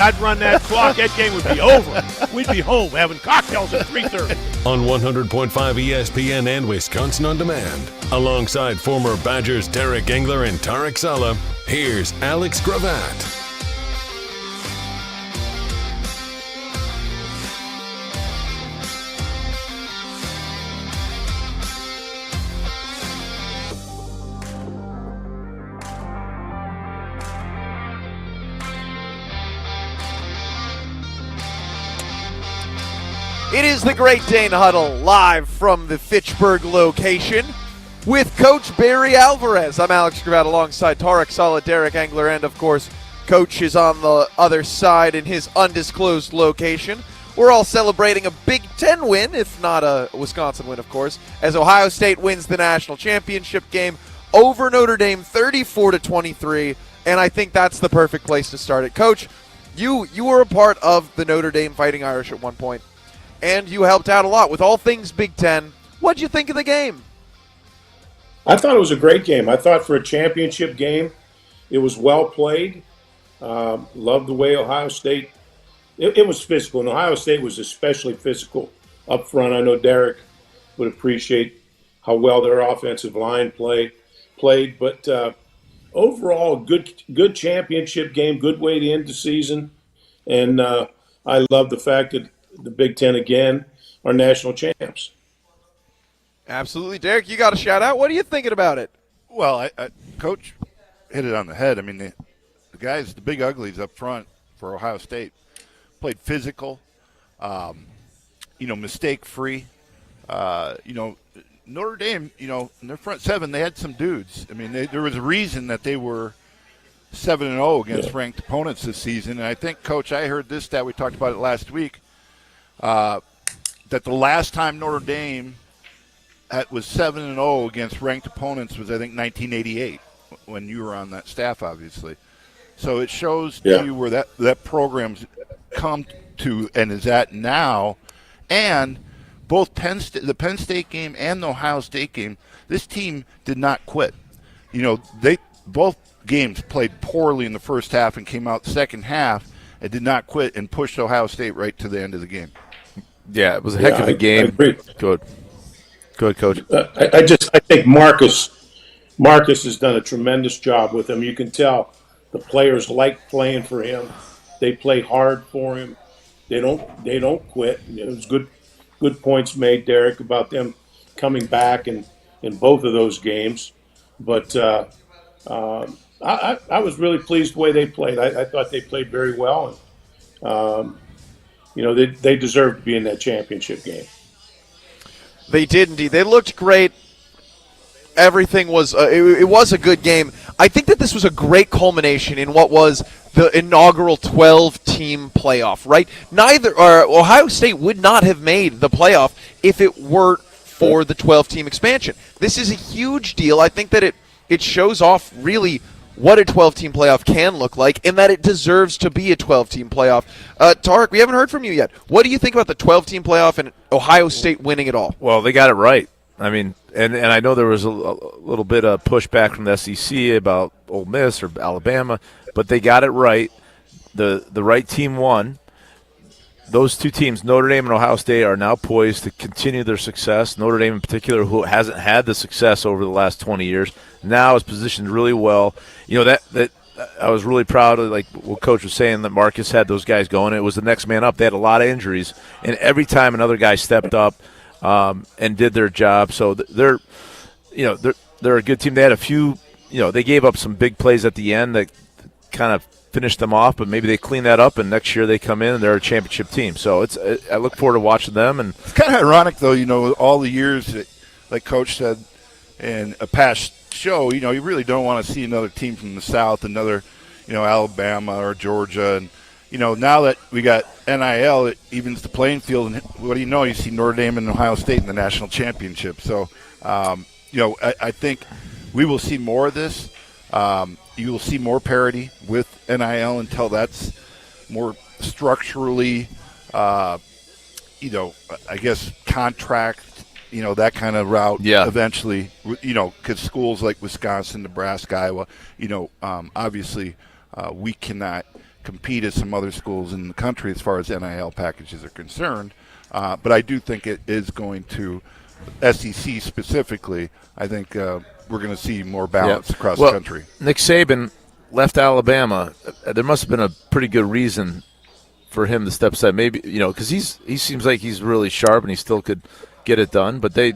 I'd run that clock. That game would be over. We'd be home having cocktails at 3:30. On 100.5 ESPN and Wisconsin On Demand, alongside former Badgers Derek Engler and Tarek Saleh, here's Alex Gravatt. It is the Great Dane Huddle, live from the Fitchburg location with Coach Barry Alvarez. I'm Alex Gravatt alongside Tarek Saleh, Derek Engler, and of course, Coach is on the other side in his undisclosed location. We're all celebrating a Big Ten win, if not a Wisconsin win, of course, as Ohio State wins the national championship game over Notre Dame 34-23, and I think that's the perfect place to start it. Coach, you were a part of the Notre Dame Fighting Irish at one point. And you helped out a lot with all things Big Ten. What'd you think of the game? I thought it was a great game. I thought for a championship game, it was well played. Loved the way Ohio State, it was physical. And Ohio State was especially physical up front. I know Derek would appreciate how well their offensive line played. But overall, good championship game, good way to end the season. And I love the fact that the Big Ten again are national champs. Absolutely. Derek, you got a shout out. What are you thinking about it? Well, Coach hit it on the head. I mean, the guys, the big uglies up front for Ohio State, played physical, mistake-free. Notre Dame, in their front seven, they had some dudes. I mean, there was a reason that they were 7-0 against ranked opponents this season. And I think, Coach, I heard this stat, we talked about it last week, that the last time Notre Dame was 7-0 against ranked opponents was, I think, 1988, when you were on that staff, obviously. So it shows to you where that program's come to and is at now. And both the Penn State game and the Ohio State game, this team did not quit. They both games played poorly in the first half and came out the second half and did not quit and pushed Ohio State right to the end of the game. Yeah, it was a heck of a game. I agree. Good, Coach. I think Marcus has done a tremendous job with him. You can tell the players like playing for him. They play hard for him. They don't quit. It was good points made, Derek, about them coming back in both of those games. But I was really pleased the way they played. I thought they played very well. And, they deserved to be in that championship game. They did indeed. They looked great. Everything was it was a good game. I think that this was a great culmination in what was the inaugural 12-team playoff, right? Ohio State would not have made the playoff if it weren't for the 12-team expansion. This is a huge deal. I think that it shows off really what a 12-team playoff can look like and that it deserves to be a 12-team playoff. Tarek, we haven't heard from you yet. What do you think about the 12-team playoff and Ohio State winning it all? Well, they got it right. I mean, and I know there was a little bit of pushback from the SEC about Ole Miss or Alabama, but they got it right. The right team won. Those two teams, Notre Dame and Ohio State, are now poised to continue their success. Notre Dame in particular, who hasn't had the success over the last 20 years, now is positioned really well. That I was really proud of, like what Coach was saying, that Marcus had those guys going. It was the next man up. They had a lot of injuries, and every time another guy stepped up and did their job. So they're a good team. They had a few, they gave up some big plays at the end that kind of finished them off, but maybe they clean that up, and next year they come in and they're a championship team. So I look forward to watching them. And it's kind of ironic, though, all the years that, like Coach said in a past show, you really don't want to see another team from the South, another, Alabama or Georgia. And, now that we got NIL, it evens the playing field. And what do you know? You see Notre Dame and Ohio State in the national championship. So, I think we will see more of this. You will see more parity with NIL until that's more structurally, I guess, contract, that kind of route eventually, because schools like Wisconsin, Nebraska, Iowa, obviously we cannot compete as some other schools in the country as far as NIL packages are concerned. But I do think it is going to, SEC specifically, I think we're going to see more balance across the country. Nick Saban left Alabama. There must have been a pretty good reason for him to step aside. Maybe, because he seems like he's really sharp and he still could get it done. But the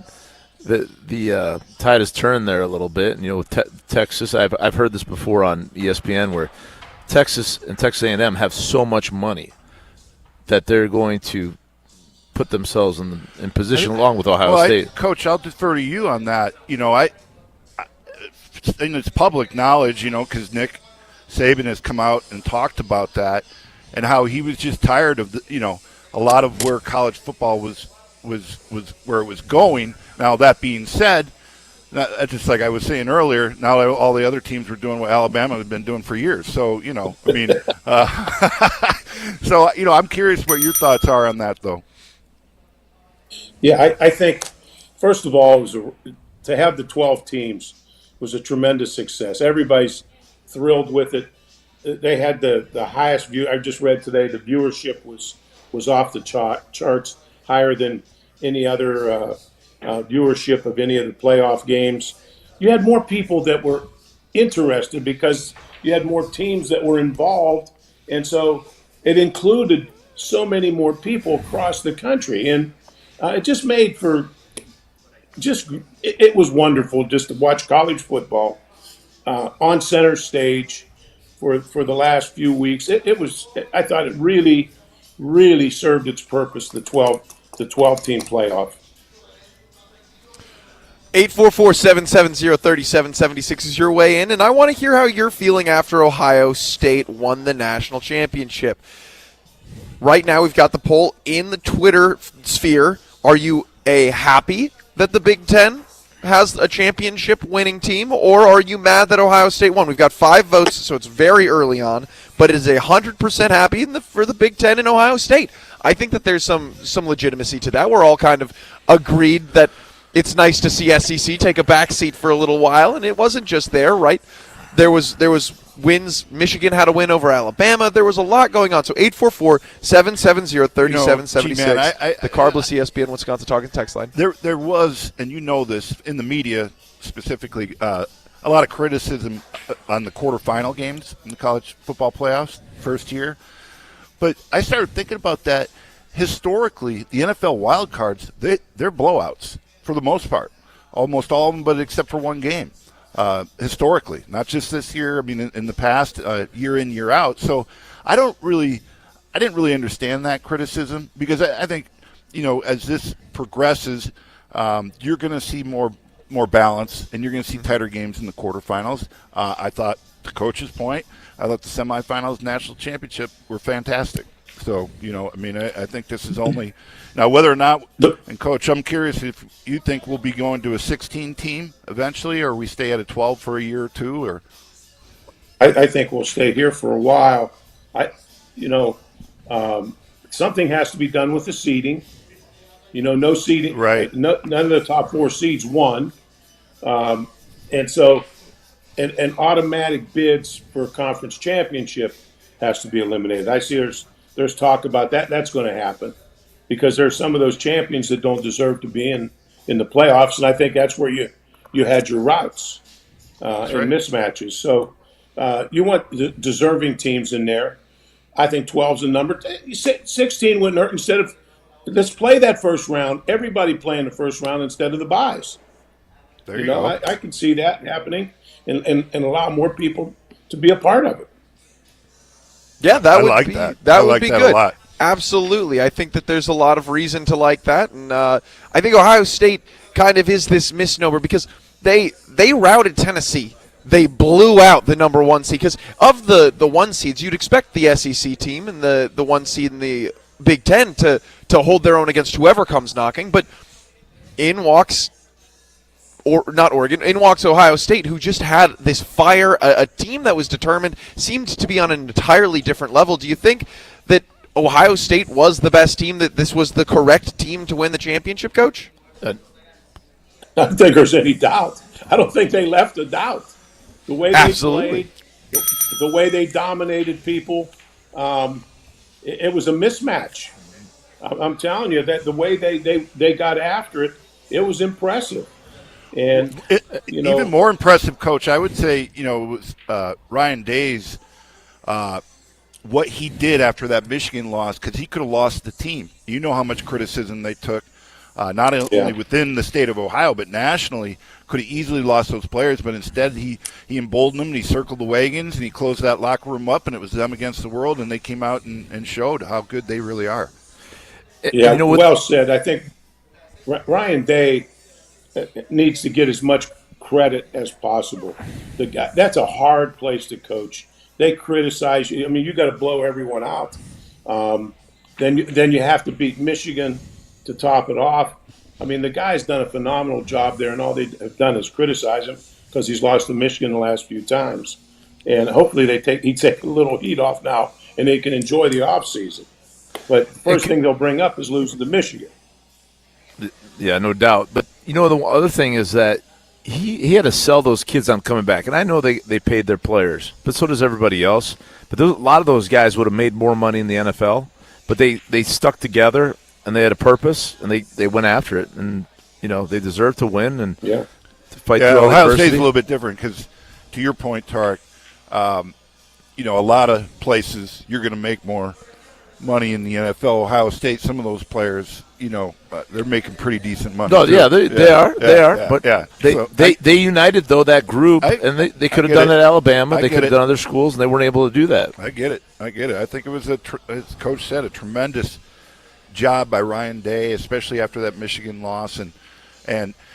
tide has turned there a little bit. And, with Texas, I've heard this before on ESPN, where Texas and Texas A&M have so much money that they're going to put themselves in position along with Ohio State. Coach, I'll defer to you on that. I and it's public knowledge, because Nick Saban has come out and talked about that and how he was just tired of a lot of where college football was where it was going. Now, that being said, just like I was saying earlier, now all the other teams were doing what Alabama had been doing for years. So, I'm curious what your thoughts are on that, though. Yeah, I think, first of all, to have the 12 teams was a tremendous success. Everybody's thrilled with it. They had the highest view. I just read today the viewership was off the charts, higher than any other viewership of any of the playoff games. You had more people that were interested because you had more teams that were involved, and so it included so many more people across the country. And it just made for it was wonderful just to watch college football on center stage for the last few weeks. I thought it really, really served its purpose, the 12-team playoff. 844-770-3776 is your way in, and I want to hear how you're feeling after Ohio State won the national championship. Right now, we've got the poll in the Twitter sphere. Are you happy that the Big Ten has a championship-winning team, or are you mad that Ohio State won? We've got 5 votes, so it's very early on, but it is 100% happy for the Big Ten and Ohio State. I think that there's some legitimacy to that. We're all kind of agreed that it's nice to see SEC take a backseat for a little while, and it wasn't just there, right? There was wins. Michigan had a win over Alabama. There was a lot going on. So 844-770-3776, the carbless ESPN Wisconsin Talking text line. There was, and this, in the media specifically, a lot of criticism on the quarterfinal games in the college football playoffs first year. But I started thinking about that. Historically, the NFL wildcards, they're blowouts for the most part. Almost all of them, but except for one game. Historically, not just this year. I mean, in the past, year in, year out. So I didn't really understand that criticism, because I think, as this progresses, you're going to see more balance, and you're going to see tighter games in the quarterfinals. I thought, to Coach's point, I thought the semifinals, national championship were fantastic. So, I think this is only now whether or not, and Coach, I'm curious if you think we'll be going to a 16 team eventually, or we stay at a 12 for a year or two, or. I think we'll stay here for a while. Something has to be done with the seeding. No seeding. Right. None of the top 4 seeds won. And so and automatic bids for a conference championship has to be eliminated. I see there's talk about that. That's going to happen because there's some of those champions that don't deserve to be in the playoffs, and I think that's where you had your routes and mismatches. So you want the deserving teams in there. I think 12's a number. 16 wouldn't hurt. Instead of let's play that first round. Everybody playing the first round instead of the buys. There you go. I can see that happening and allow more people to be a part of it. Yeah, that would be good. A lot. Absolutely. I think that there's a lot of reason to like that. And I think Ohio State kind of is this misnomer because they routed Tennessee. They blew out the number 1 seed. Because of the 1 seeds, you'd expect the SEC team and the 1 seed in the Big Ten to hold their own against whoever comes knocking. But in walks Ohio State, who just had this fire, a team that was determined, seemed to be on an entirely different level. Do you think that Ohio State was the best team, that this was the correct team to win the championship, Coach? I don't think there's any doubt. I don't think they left a doubt. The way they played, the way they dominated people, It was a mismatch. I'm telling you that the way they got after it, it was impressive. And even more impressive, Coach, I would say, was Ryan Day's what he did after that Michigan loss, because he could have lost the team. You know how much criticism they took, not only within the state of Ohio, but nationally. Could have easily lost those players, but instead he emboldened them, and he circled the wagons, and he closed that locker room up, and it was them against the world, and they came out and showed how good they really are. Yeah, well said. I think Ryan Day needs to get as much credit as possible. The guy, that's a hard place to coach. They criticize you. I mean, you got to blow everyone out. Then you have to beat Michigan to top it off. I mean, the guy's done a phenomenal job there, and all they have done is criticize him because he's lost to Michigan the last few times. And hopefully he take a little heat off now, and they can enjoy the offseason. But the first thing they'll bring up is losing to Michigan. Yeah, no doubt. But, the other thing is that he had to sell those kids on coming back. And I know they paid their players, but so does everybody else. But a lot of those guys would have made more money in the NFL, but they stuck together, and they had a purpose, and they went after it. And, they deserve to win and to fight through all Ohio adversity. State's a little bit different because, to your point, Tarek, a lot of places you're going to make more money in the NFL. Ohio State, some of those players, they're making pretty decent money. No, yeah, they are. But So they united, though, that group, and they could have done that at Alabama. They could have done other schools, and they weren't able to do that. I get it. I think it was, as Coach said, a tremendous job by Ryan Day, especially after that Michigan loss. And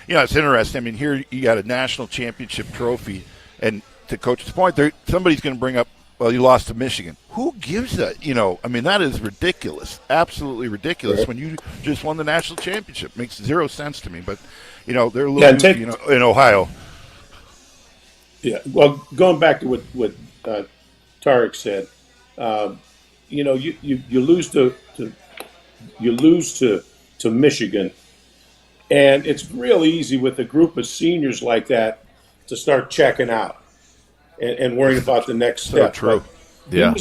it's interesting. I mean, here you got a national championship trophy, and to Coach's point, somebody's going to bring up, well, you lost to Michigan. Who gives that? I mean, that is ridiculous. Absolutely ridiculous. When you just won the national championship. Makes zero sense to me. But, they're losing, in Ohio. Yeah, well, going back to what Tarek said, you lose to Michigan, and it's real easy with a group of seniors like that to start checking out and worrying about the next step. So true. Yeah.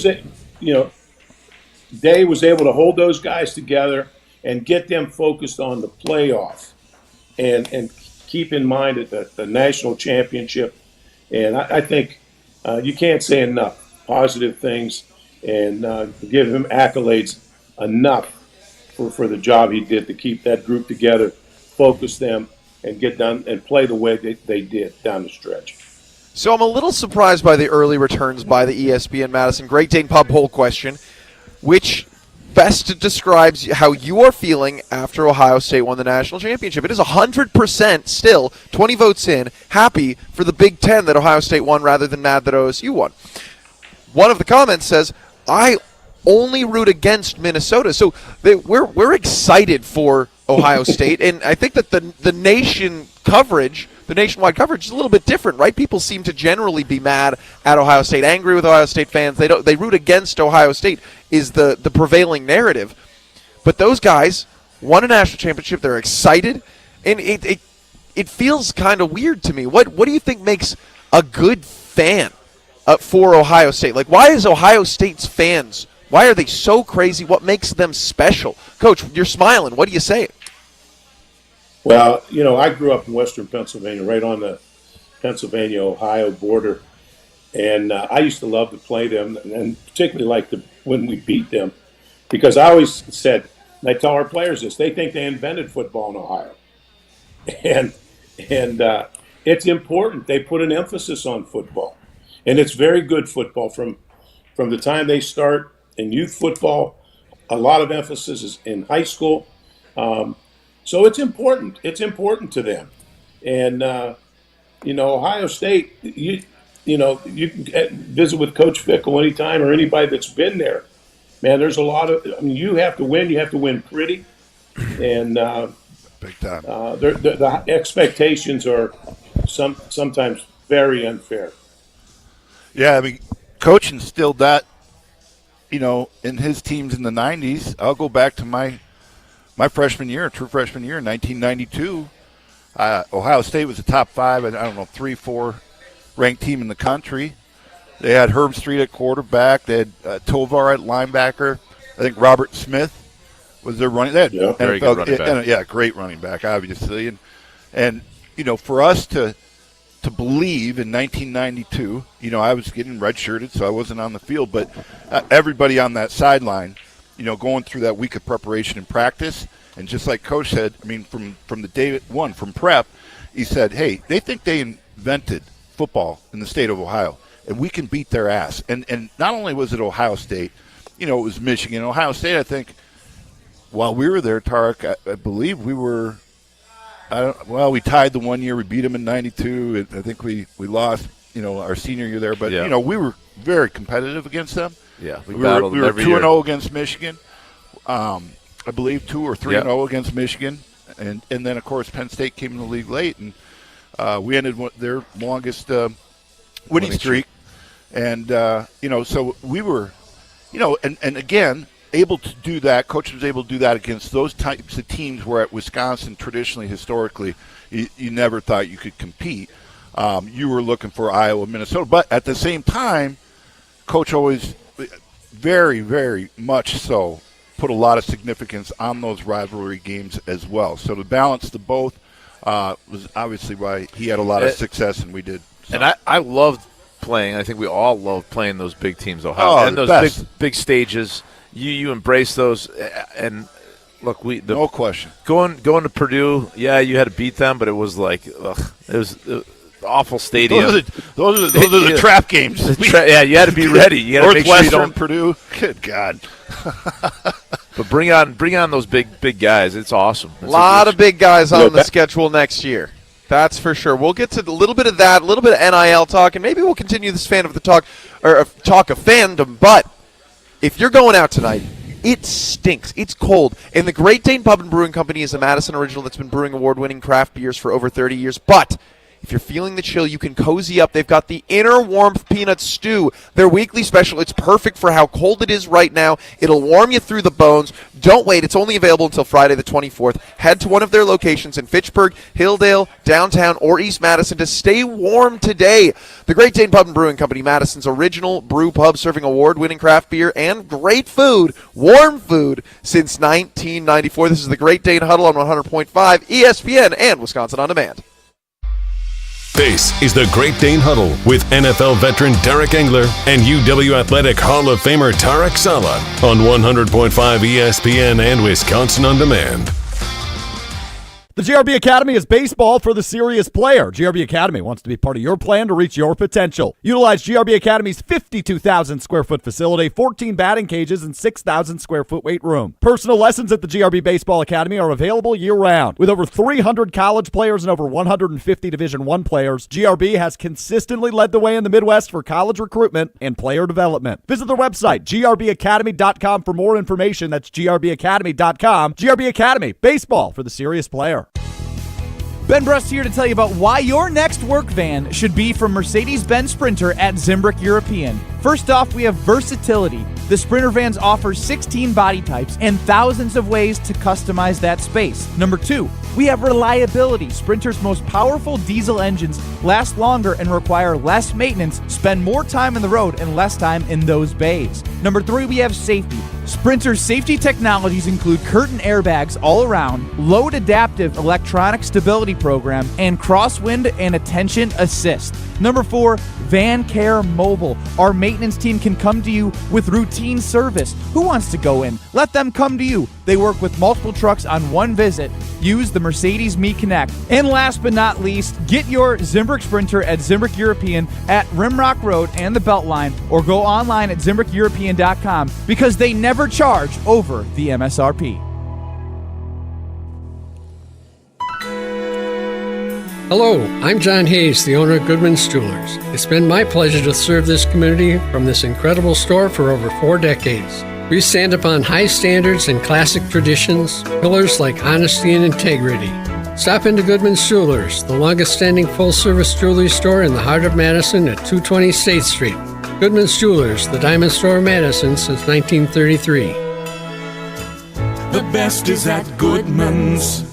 Day was able to hold those guys together and get them focused on the playoff, and keep in mind that the national championship. And I think you can't say enough positive things, and give him accolades enough for the job he did to keep that group together, focus them, and get done and play the way they did down the stretch. So I'm a little surprised by the early returns by the ESPN Madison Great Dane Pub poll question, which best describes how you are feeling after Ohio State won the national championship. It is 100% still, 20 votes in, happy for the Big Ten that Ohio State won rather than mad that OSU won. One of the comments says, I only root against Minnesota. So we're excited for Ohio State, and I think that the nationwide coverage is a little bit different, right? People seem to generally be mad at Ohio State, angry with Ohio State fans. They root against Ohio State is the prevailing narrative. But those guys won a national championship. They're excited, and it feels kind of weird to me. What do you think makes a good fan for Ohio State? Like, why is Ohio State's fans? Why are they so crazy? What makes them special? Coach, you're smiling. What do you say? Well, I grew up in western Pennsylvania, right on the Pennsylvania-Ohio border, and I used to love to play them, and particularly like when we beat them, because I always said, and I tell our players this, they think they invented football in Ohio, and it's important. They put an emphasis on football, and it's very good football from the time they start in youth football. A lot of emphasis is in high school. So it's important. It's important to them. And, Ohio State, you can visit with Coach Fickle anytime or anybody that's been there. Man, there's a lot of – you have to win. You have to win pretty. And big time. The expectations are sometimes very unfair. Yeah, Coach instilled that, in his teams in the 90s. I'll go back to my freshman year, true freshman year in 1992. Ohio State was a top 5, 3, 4 ranked team in the country. They had Herb Street at quarterback. They had Tovar at linebacker. I think Robert Smith was their running. They had very good running back. Great running back, obviously. And for us to believe in 1992, I was getting redshirted, so I wasn't on the field, but everybody on that sideline, going through that week of preparation and practice, and just like Coach said, from the day one, from prep, he said, hey, they think they invented football in the state of Ohio, and we can beat their ass. And not only was it Ohio State, it was Michigan. Ohio State, I think, while we were there, Tarek, I believe we were – we tied the 1 year. We beat them in 92. I think we lost, our senior year there. But, we were very competitive against them. Yeah, we were 2-0 against Michigan. I believe 2 or 3-0 against Michigan. And then, of course, Penn State came in the league late. And we ended their longest winning streak. And, so we were, and again – able to do that. Coach was able to do that against those types of teams where at Wisconsin, traditionally, historically, you never thought you could compete. You were looking for Iowa, Minnesota. But at the same time, Coach always very, very much so put a lot of significance on those rivalry games as well. So to balance the both was obviously why he had a lot of success and we did. So. And I loved playing. I think we all loved playing those big teams, Ohio. And those big stages. You embrace those, and look, no question. Going to Purdue, you had to beat them, but it was like it was awful stadium. Those are the trap games. You had to be ready. You got to make sure you don't. Purdue, good God. But bring on those big guys. It's awesome. A lot of big guys on the schedule next year. That's for sure. We'll get to a little bit of that, a little bit of NIL talk, and maybe we'll continue this talk of fandom, but. If you're going out tonight, it stinks. It's cold. And the Great Dane Pub and Brewing Company is a Madison original that's been brewing award-winning craft beers for over 30 years. But if you're feeling the chill, you can cozy up. They've got the Inner Warmth Peanut Stew, their weekly special. It's perfect for how cold it is right now. It'll warm you through the bones. Don't wait. It's only available until Friday the 24th. Head to one of their locations in Fitchburg, Hilldale, downtown, or East Madison to stay warm today. The Great Dane Pub and Brewing Company, Madison's original brew pub, serving award-winning craft beer and great food, warm food, since 1994. This is the Great Dane Huddle on 100.5 ESPN and Wisconsin On Demand. This is the Great Dane Huddle with NFL veteran Tarek Engler and UW Athletic Hall of Famer Tarek Saleh on 100.5 ESPN and Wisconsin On Demand. The GRB Academy is baseball for the serious player. GRB Academy wants to be part of your plan to reach your potential. Utilize GRB Academy's 52,000 square foot facility, 14 batting cages, and 6,000 square foot weight room. Personal lessons at the GRB Baseball Academy are available year-round. With over 300 college players and over 150 Division I players, GRB has consistently led the way in the Midwest for college recruitment and player development. Visit their website, grbacademy.com, for more information. That's grbacademy.com. GRB Academy, baseball for the serious player. Ben Brust here to tell you about why your next work van should be from Mercedes-Benz Sprinter at Zimbrick European. First off, we have versatility. The Sprinter vans offer 16 body types and thousands of ways to customize that space. Number 2, we have reliability. Sprinter's most powerful diesel engines last longer and require less maintenance, spend more time on the road and less time in those bays. Number 3, we have safety. Sprinter's safety technologies include curtain airbags all around, load adaptive electronic stability program, and crosswind and attention assist. Number 4, Van Care Mobile. Our maintenance team can come to you with routine service. Who wants to go in? Let them come to you. They work with multiple trucks on one visit. Use the Mercedes Me Connect. And last but not least, get your Zimbrick Sprinter at Zimbrick European at Rimrock Road and the Beltline, or go online at ZimbrickEuropean.com, because they never charge over the MSRP. Hello, I'm John Hayes, the owner of Goodman's Jewelers. It's been my pleasure to serve this community from this incredible store for over 4 decades. We stand upon high standards and classic traditions, pillars like honesty and integrity. Stop into Goodman's Jewelers, the longest-standing full-service jewelry store in the heart of Madison at 220 State Street. Goodman's Jewelers, the diamond store of Madison since 1933. The best is at Goodman's.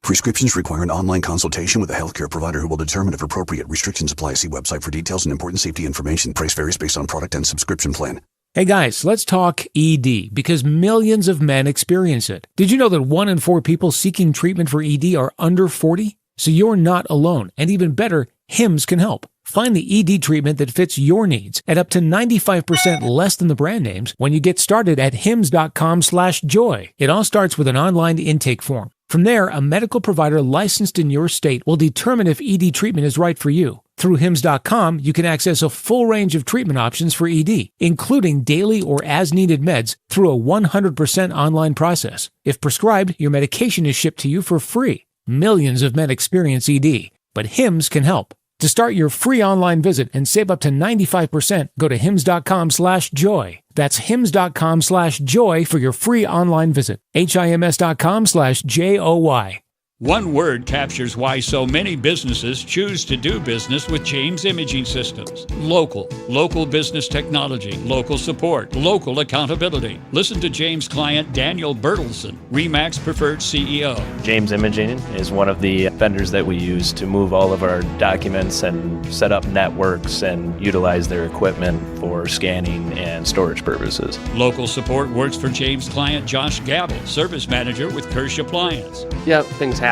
Prescriptions require an online consultation with a healthcare provider who will determine if appropriate. Restrictions apply. See website for details and important safety information. Price varies based on product and subscription plan. Hey guys, let's talk ED because millions of men experience it. Did you know that 1 in 4 people seeking treatment for ED are under 40? So you're not alone. And even better, Hims can help. Find the ED treatment that fits your needs at up to 95% less than the brand names when you get started at hims.com/joy. It all starts with an online intake form. From there, a medical provider licensed in your state will determine if ED treatment is right for you. Through hims.com, you can access a full range of treatment options for ED, including daily or as-needed meds through a 100% online process. If prescribed, your medication is shipped to you for free. Millions of men experience ED, but Hims can help. To start your free online visit and save up to 95%, go to hims.com/joy. That's hims.com/joy for your free online visit. hims.com/joy. One word captures why so many businesses choose to do business with James Imaging Systems. Local. Local business technology. Local support. Local accountability. Listen to James' client Daniel Bertelson, RE/MAX Preferred CEO. James Imaging is one of the vendors that we use to move all of our documents and set up networks and utilize their equipment for scanning and storage purposes. Local support works for James' client Josh Gabel, Service Manager with Kirsch Appliance. Yeah, things happen.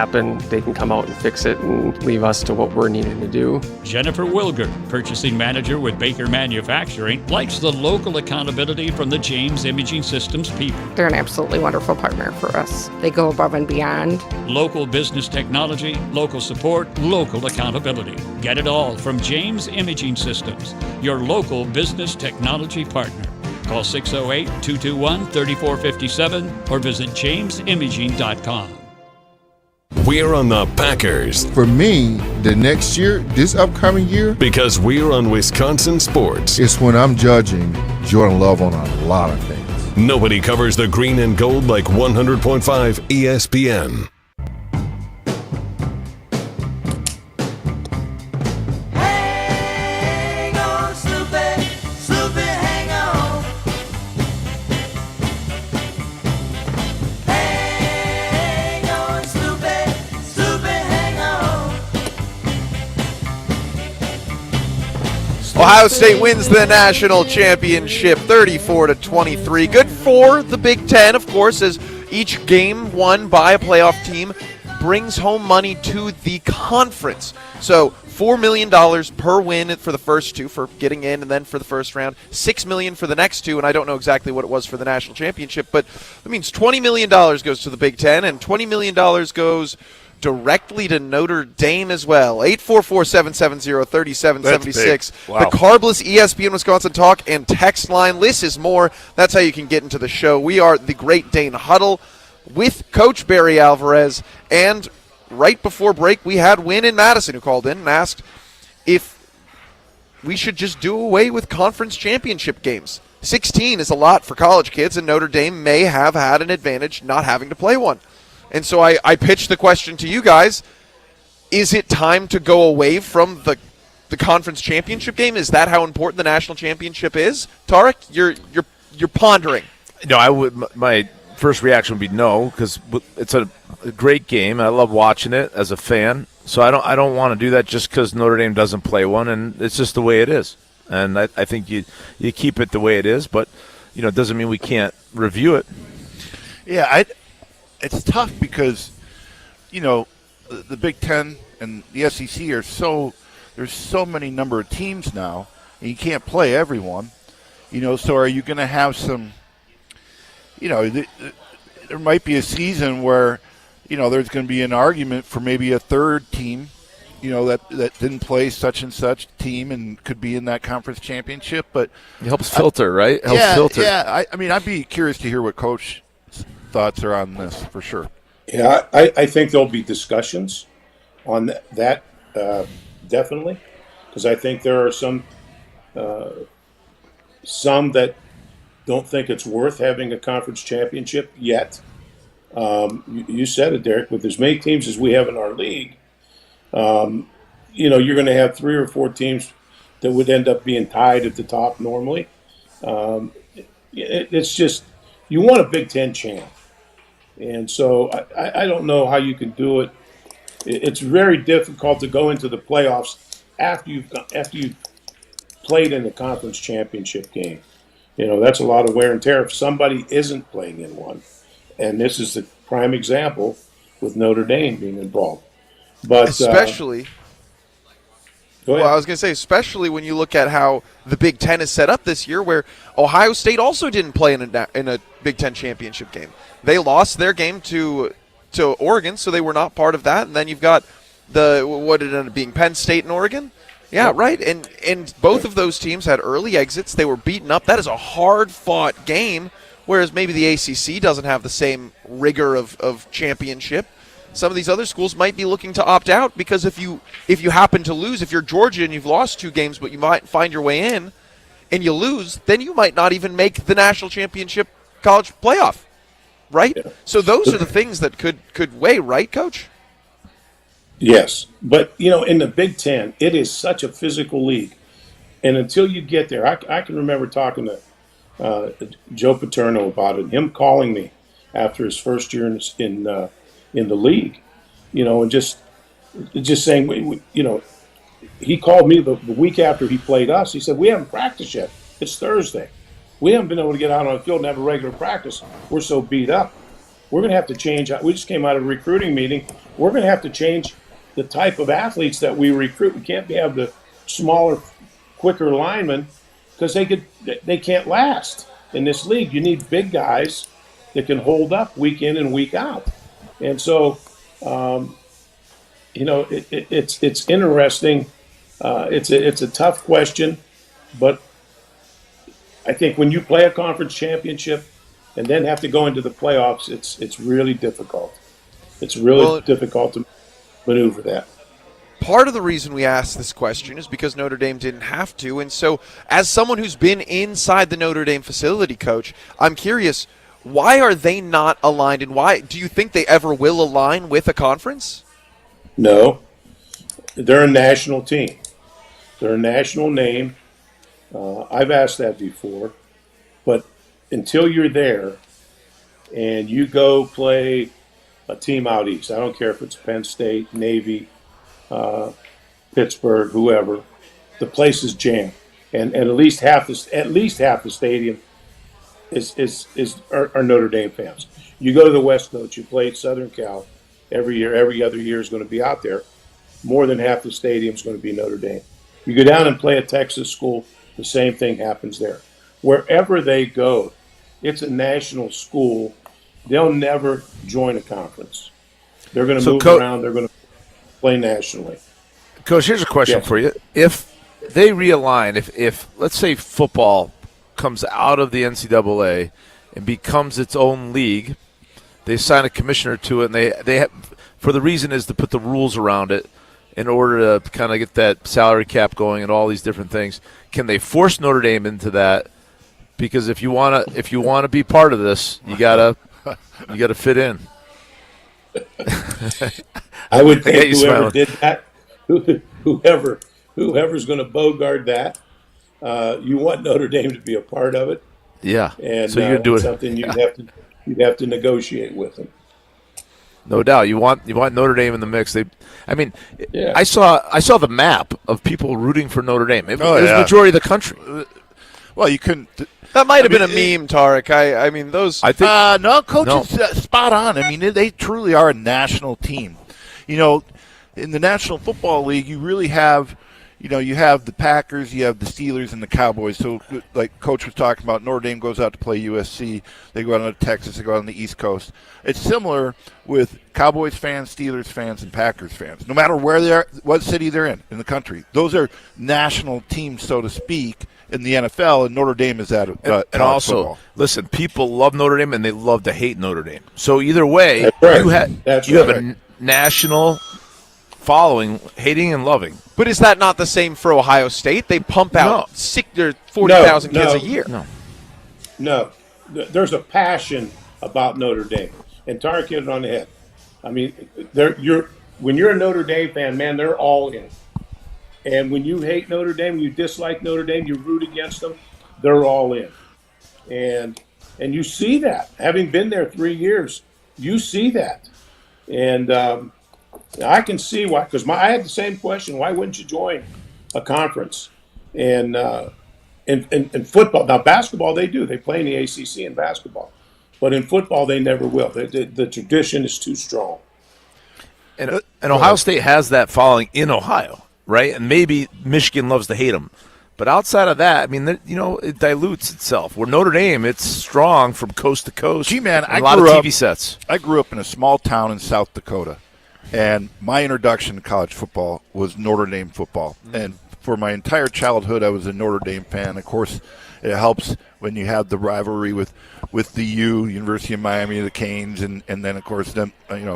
They can come out and fix it and leave us to what we're needing to do. Jennifer Wilger, Purchasing Manager with Baker Manufacturing, likes the local accountability from the James Imaging Systems people. They're an absolutely wonderful partner for us. They go above and beyond. Local business technology, local support, local accountability. Get it all from James Imaging Systems, your local business technology partner. Call 608-221-3457 or visit jamesimaging.com. We're on the Packers. For me, the next year, this upcoming year, because we're on Wisconsin sports. It's when I'm judging Jordan Love on a lot of things. Nobody covers the green and gold like 100.5 ESPN. Ohio State wins the national championship 34-23. Good for the Big Ten, of course, as each game won by a playoff team brings home money to the conference. So $4 million per win for the first two for getting in, and then for the first round, $6 million for the next two, and I don't know exactly what it was for the national championship, but that means $20 million goes to the Big Ten, and $20 million goes directly to Notre Dame as well. 844-770-3776. Wow. The Carbless ESPN Wisconsin Talk and text line. This is more. That's how you can get into the show. We are the Great Dane Huddle with Coach Barry Alvarez. And right before break, we had Wynn in Madison who called in and asked if we should just do away with conference championship games. 16 is a lot for college kids, and Notre Dame may have had an advantage not having to play one. And so I pitched the question to you guys, is it time to go away from the conference championship game? Is that how important the national championship is? Tarek, you're pondering. No, I would. My first reaction would be no, because it's a great game. I love watching it as a fan. So I don't want to do that just because Notre Dame doesn't play one, and it's just the way it is. And I think you keep it the way it is, but it doesn't mean we can't review it. Yeah, it's tough because, the Big Ten and the SEC are there's so many number of teams now, and you can't play everyone. So are you going to have some, there might be a season where, there's going to be an argument for maybe a third team, that didn't play such and such team and could be in that conference championship. But it helps filter, right? Filter. Yeah. I'd be curious to hear what Coach thoughts are on this for sure. Yeah, I think there'll be discussions on that definitely, because I think there are some that don't think it's worth having a conference championship yet. You said it, Derek. With as many teams as we have in our league, you're going to have 3 or 4 teams that would end up being tied at the top normally. It's just you want a Big Ten champ. And so I don't know how you can do it It's very difficult to go into the playoffs after you've played in the conference championship game. That's a lot of wear and tear if somebody isn't playing in one. And this is the prime example with Notre Dame being involved. But especially, go ahead. well, I was going to say, especially when you look at how the Big Ten is set up this year, where Ohio State also didn't play in a Big Ten championship game. They lost their game to Oregon, so they were not part of that. And then you've got what ended up being Penn State and Oregon. Yeah, right. And both of those teams had early exits. They were beaten up. That is a hard-fought game, whereas maybe the ACC doesn't have the same rigor of championship. Some of these other schools might be looking to opt out because if you happen to lose, if you're Georgia and you've lost 2 games, but you might find your way in and you lose, then you might not even make the national championship college playoff, right? Yeah. So those are the things that could weigh, right, Coach? Yes, but in the Big Ten, it is such a physical league, and until you get there, I can remember talking to Joe Paterno about it, him calling me after his first year in the league, and just saying, he called me the week after he played us. He said, "We haven't practiced yet. It's Thursday. We haven't been able to get out on the field and have a regular practice. We're so beat up. We're going to have to change. We just came out of a recruiting meeting. We're going to have to change the type of athletes that we recruit. We can't have the smaller, quicker linemen because they can't last in this league. You need big guys that can hold up week in and week out." And so, it's interesting. It's a tough question, but I think when you play a conference championship and then have to go into the playoffs, it's really difficult. It's really difficult to maneuver that. Part of the reason we asked this question is because Notre Dame didn't have to. And so as someone who's been inside the Notre Dame facility, Coach, I'm curious, why are they not aligned, and why do you think they ever will align with a conference? No. They're a national team. They're a national name. I've asked that before. But until you're there and you go play a team out east, I don't care if it's Penn State, Navy, Pittsburgh, whoever, the place is jammed. And at least half the stadium are Notre Dame fans. You go to the West Coast, you play at Southern Cal every year, every other year is going to be out there. More than half the stadium is going to be Notre Dame. You go down and play a Texas school, the same thing happens there. Wherever they go, it's a national school. They'll never join a conference. They're going to move around. They're going to play nationally. Coach, here's a question for you. If they realign, if let's say football comes out of the NCAA and becomes its own league, they sign a commissioner to it, and they have, for the reason is to put the rules around it in order to kind of get that salary cap going and all these different things. Can they force Notre Dame into that? Because if you want to be part of this, you gotta fit in. I would think whoever did that, whoever's going to bogart that, you want Notre Dame to be a part of it. Yeah, and so you're doing something you'd have to negotiate with them. No doubt, you want Notre Dame in the mix. I saw the map of people rooting for Notre Dame. It was the majority of the country. Well, you couldn't. That might have been a meme, Tarek. I mean, those. I think no, Coach is spot on. I mean, they truly are a national team. In the National Football League, you really have. You have the Packers, you have the Steelers, and the Cowboys. So, like Coach was talking about, Notre Dame goes out to play USC. They go out to Texas. They go out on the East Coast. It's similar with Cowboys fans, Steelers fans, and Packers fans. No matter where they are, what city they're in the country. Those are national teams, so to speak, in the NFL, and Notre Dame is that. And also, football. Listen, people love Notre Dame, and they love to hate Notre Dame. So either way, you have a national following, hating and loving. But is that not the same for Ohio State? They pump out 40,000 kids a year. No. There's a passion about Notre Dame. And Tarek hit it on the head. I mean, when you're a Notre Dame fan, man, they're all in. And when you hate Notre Dame, you dislike Notre Dame, you root against them, they're all in. And you see that. Having been there 3 years, you see that. And I can see why, because I had the same question. Why wouldn't you join a conference? And in football, now basketball they do. They play in the ACC in basketball, but in football they never will. The tradition is too strong. And Ohio State has that following in Ohio, right? And maybe Michigan loves to hate them. But outside of that, I mean, it dilutes itself. Where Notre Dame, it's strong from coast to coast. Gee, man, a lot of TV sets. I grew up in a small town in South Dakota, and my introduction to college football was Notre Dame football. And for my entire childhood, I was a Notre Dame fan. Of course, it helps when you have the rivalry with the University of Miami, the Canes, and then, of course,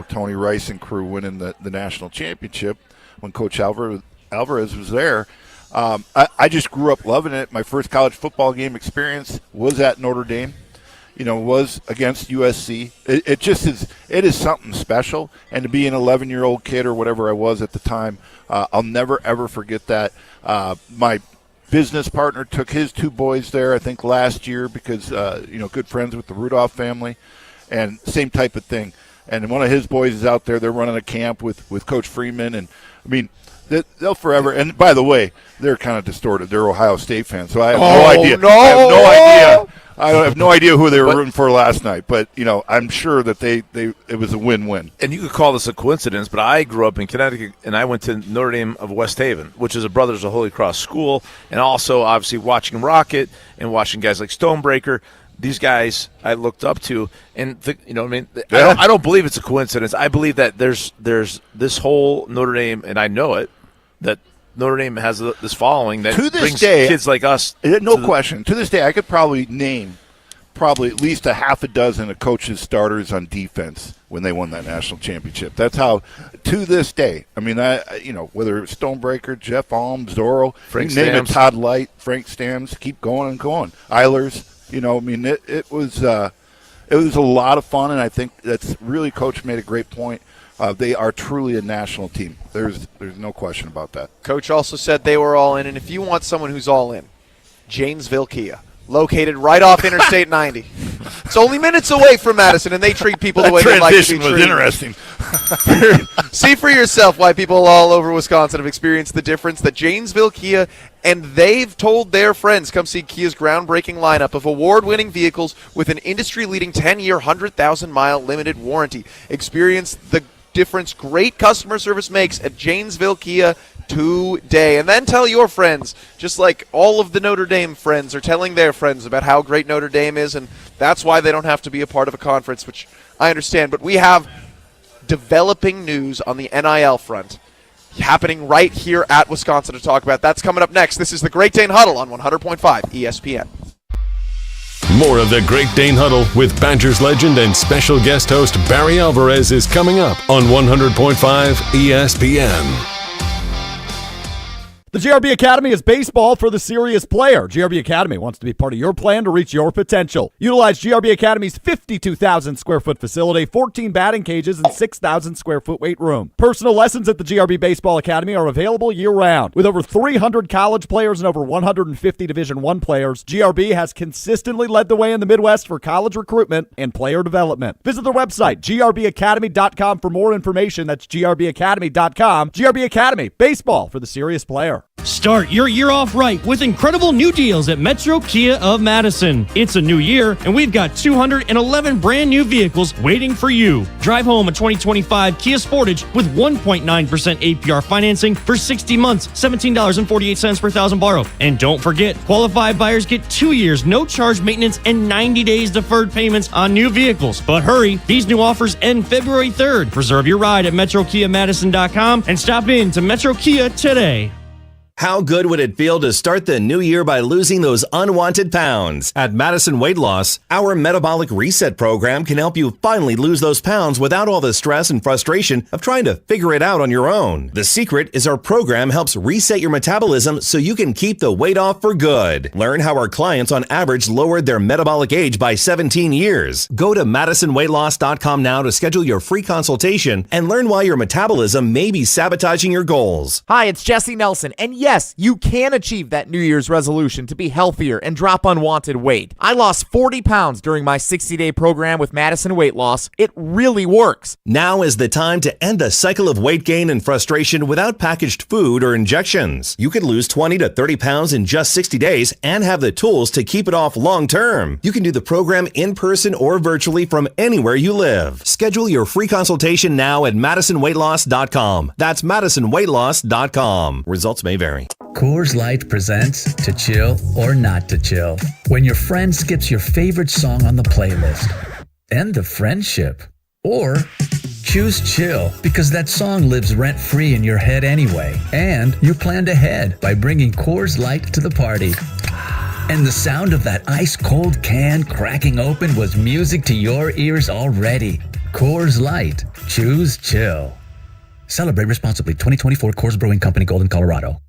Tony Rice and crew winning the national championship when Coach Alvarez was there. I just grew up loving it. My first college football game experience was at Notre Dame. Was against USC. It is something special. And to be an 11-year-old kid or whatever I was at the time, I'll never, ever forget that. My business partner took his two boys there, I think, last year because, good friends with the Rudolph family. And same type of thing. And one of his boys is out there. They're running a camp with Coach Freeman. And, I mean, they'll forever. And by the way, they're kind of distorted. They're Ohio State fans, so I have no idea. I have no idea who they were rooting for last night. But I'm sure that it was a win-win. And you could call this a coincidence, but I grew up in Connecticut, and I went to Notre Dame of West Haven, which is a Brothers of Holy Cross school, and also obviously watching Rocket and watching guys like Stonebreaker. These guys I looked up to, and I don't believe it's a coincidence. I believe that there's this whole Notre Dame, and I know it, that Notre Dame has this following that to this brings day, kids like us. No question. To this day, I could probably name at least a half a dozen of coaches' starters on defense when they won that national championship. That's how, to this day, I mean, whether it's Stonebreaker, Jeff Alms, Zorro, name it, Todd Light, Frank Stams, keep going and going. Eilers. It was a lot of fun, and I think that's really Coach made a great point. They are truly a national team. There's no question about that. Coach also said they were all in, and if you want someone who's all in, Janesville Kia, located right off Interstate 90. It's only minutes away from Madison, and they treat people the way they like to be treated. That transition was interesting. See for yourself why people all over Wisconsin have experienced the difference that Janesville Kia, and they've told their friends, come see Kia's groundbreaking lineup of award-winning vehicles with an industry-leading 10-year, 100,000-mile limited warranty. Experience the difference great customer service makes at Janesville Kia today. And then tell your friends, just like all of the Notre Dame friends are telling their friends about how great Notre Dame is, and that's why they don't have to be a part of a conference, which I understand. But we have developing news on the NIL front happening right here at Wisconsin to talk about. That's coming up next. This is the Great Dane Huddle on 100.5 ESPN. More of the Great Dane Huddle with Badgers legend and special guest host Barry Alvarez is coming up on 100.5 ESPN. The GRB Academy is baseball for the serious player. GRB Academy wants to be part of your plan to reach your potential. Utilize GRB Academy's 52,000 square foot facility, 14 batting cages, and 6,000 square foot weight room. Personal lessons at the GRB Baseball Academy are available year-round. With over 300 college players and over 150 Division I players, GRB has consistently led the way in the Midwest for college recruitment and player development. Visit their website, grbacademy.com, for more information. That's grbacademy.com. GRB Academy, baseball for the serious player. Start your year off right with incredible new deals at Metro Kia of Madison. It's a new year, and we've got 211 brand new vehicles waiting for you. Drive home a 2025 Kia Sportage with 1.9% APR financing for 60 months, $17.48 per thousand borrow. And don't forget, qualified buyers get 2 years, no charge maintenance, and 90 days deferred payments on new vehicles. But hurry, these new offers end February 3rd. Reserve your ride at MetroKiaMadison.com and stop in to Metro Kia today. How good would it feel to start the new year by losing those unwanted pounds? At Madison Weight Loss, our Metabolic Reset program can help you finally lose those pounds without all the stress and frustration of trying to figure it out on your own. The secret is our program helps reset your metabolism so you can keep the weight off for good. Learn how our clients on average lowered their metabolic age by 17 years. Go to MadisonWeightLoss.com now to schedule your free consultation and learn why your metabolism may be sabotaging your goals. Hi, it's Jesse Nelson, and yes, Yes, you can achieve that New Year's resolution to be healthier and drop unwanted weight. I lost 40 pounds during my 60-day program with Madison Weight Loss. It really works. Now is the time to end the cycle of weight gain and frustration without packaged food or injections. You could lose 20 to 30 pounds in just 60 days and have the tools to keep it off long term. You can do the program in person or virtually from anywhere you live. Schedule your free consultation now at MadisonWeightLoss.com. That's MadisonWeightLoss.com. Results may vary. Coors Light presents To Chill or Not to Chill. When your friend skips your favorite song on the playlist. End the friendship. Or choose chill because that song lives rent-free in your head anyway. And you planned ahead by bringing Coors Light to the party. And the sound of that ice-cold can cracking open was music to your ears already. Coors Light. Choose chill. Celebrate responsibly. 2024 Coors Brewing Company, Golden, Colorado.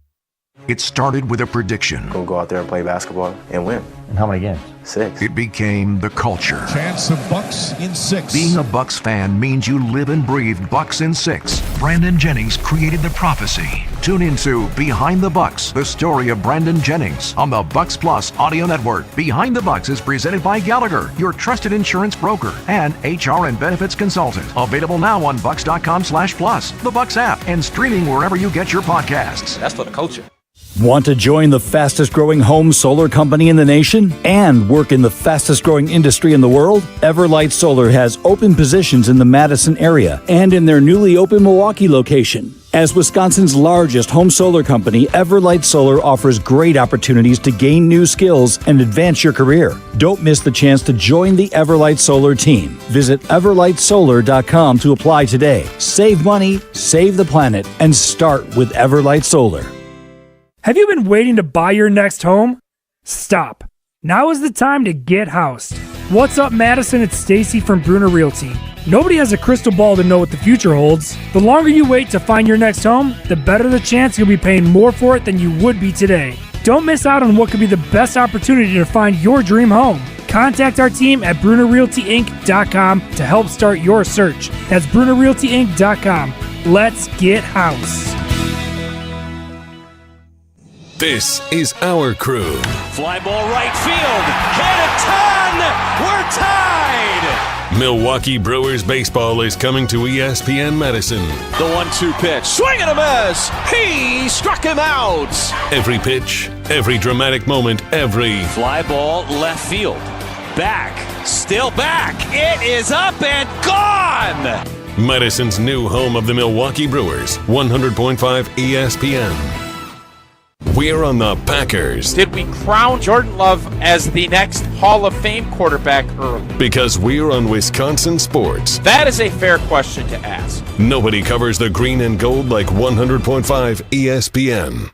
It started with a prediction. We'll go out there and play basketball and win. And how many games? 6. It became the culture. Chance of Bucks in 6. Being a Bucks fan means you live and breathe Bucks in 6. Brandon Jennings created the prophecy. Tune into Behind the Bucks, the story of Brandon Jennings on the Bucks Plus audio network. Behind the Bucks is presented by Gallagher, your trusted insurance broker and HR and benefits consultant. Available now on bucks.com/plus, the Bucks app, and streaming wherever you get your podcasts. That's for the culture. Want to join the fastest growing home solar company in the nation and work in the fastest growing industry in the world? Everlight Solar has open positions in the Madison area and in their newly open Milwaukee location. As Wisconsin's largest home solar company, Everlight Solar offers great opportunities to gain new skills and advance your career. Don't miss the chance to join the Everlight Solar team. Visit everlightsolar.com to apply today. Save money, save the planet, and start with Everlight Solar. Have you been waiting to buy your next home? Stop. Now is the time to get housed. What's up, Madison? It's Stacy from Bruner Realty. Nobody has a crystal ball to know what the future holds. The longer you wait to find your next home, the better the chance you'll be paying more for it than you would be today. Don't miss out on what could be the best opportunity to find your dream home. Contact our team at BrunerRealtyInc.com to help start your search. That's BrunerRealtyInc.com. Let's get housed. This is our crew. Fly ball right field. Hit a ton. We're tied. Milwaukee Brewers baseball is coming to ESPN Madison. The 1-2 pitch. Swing and a miss. He struck him out. Every pitch, every dramatic moment, every fly ball left field. Back. Still back. It is up and gone. Madison's new home of the Milwaukee Brewers. 100.5 ESPN. We're on the Packers. Did we crown Jordan Love as the next Hall of Fame quarterback early? Because we're on Wisconsin sports. That is a fair question to ask. Nobody covers the green and gold like 100.5 ESPN.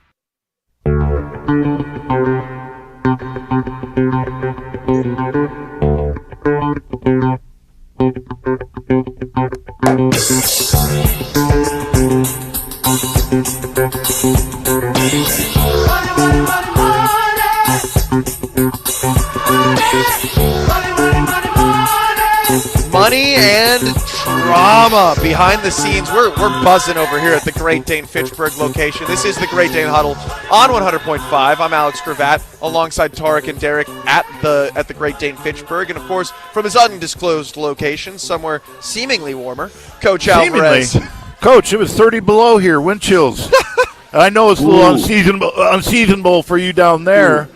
Money and drama behind the scenes. We're buzzing over here at the Great Dane Fitchburg location. This is the Great Dane Huddle on 100.5. I'm Alex Gravatt alongside Tarek and Derek at the Great Dane Fitchburg, and of course from his undisclosed location, somewhere seemingly warmer, Coach Alvarez. Coach, it was 30 below here, wind chills. I know it's a little unseasonable for you down there,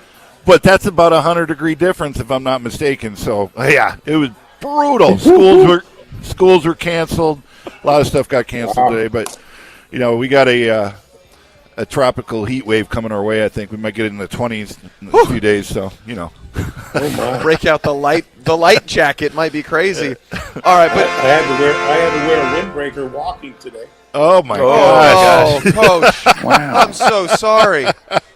but that's about a 100-degree difference if I'm not mistaken. So yeah, it was brutal. Schools were canceled. A lot of stuff got canceled today, but you know we got a tropical heat wave coming our way. I think we might get it in the 20s in a few days. So you know, break out the light jacket might be crazy. All right, but I had to wear a windbreaker walking today. Oh my gosh! Oh, Coach, wow. I'm so sorry.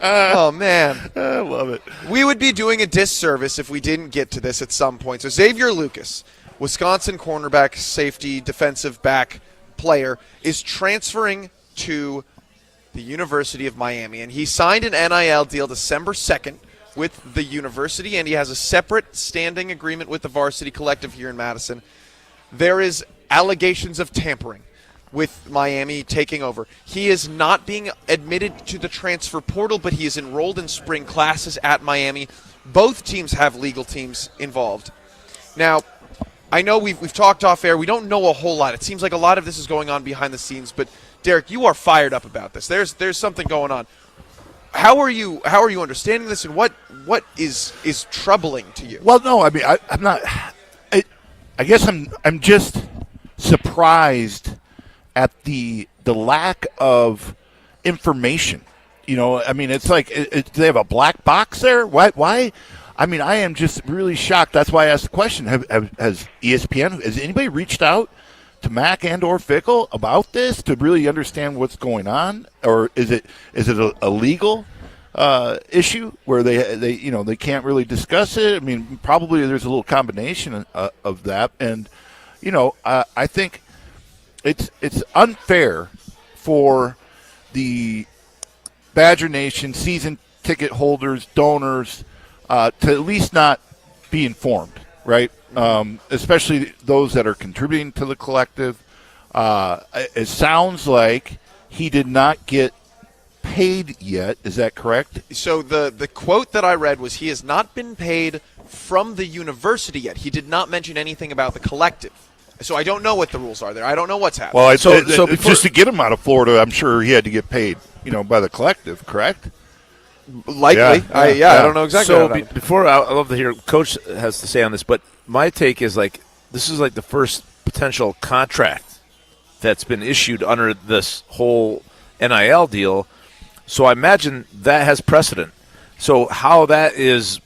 Oh man, I love it. We would be doing a disservice if we didn't get to this at some point. So Xavier Lucas, Wisconsin cornerback, safety, defensive back player, is transferring to the University of Miami, and he signed an NIL deal December 2nd with the university, and he has a separate standing agreement with the varsity collective here in Madison. There is allegations of tampering. with Miami taking over. He is not being admitted to the transfer portal, but he is enrolled in spring classes at Miami. Both teams have legal teams involved. Now, I know we've talked off air. We don't know a whole lot. It seems like a lot of this is going on behind the scenes, but Derek, you are fired up about this. There's something going on. How are you understanding this, and what is troubling to you? Well, no, I mean I'm not. I guess I'm just surprised at the lack of information. You know, I mean, it's like do they have a black box there? Why? I mean, I am just really shocked. That's why I asked the question. Has ESPN, has anybody reached out to Mac and or Fickle about this to really understand what's going on, or is it a legal issue where they can't really discuss it? I mean, probably there's a little combination of that, and I think it's unfair for the Badger Nation season ticket holders, donors, to at least not be informed, right? Especially those that are contributing to the collective. It sounds like he did not get paid yet. Is that correct? So the quote that I read was he has not been paid from the university yet. He did not mention anything about the collective. So I don't know what the rules are there. I don't know what's happening. Well, so just to get him out of Florida, I'm sure he had to get paid, by the collective, correct? Likely. I don't know exactly. So before, I love to hear Coach has to say on this, but my take is this is the first potential contract that's been issued under this whole NIL deal. So I imagine that has precedent. So how that is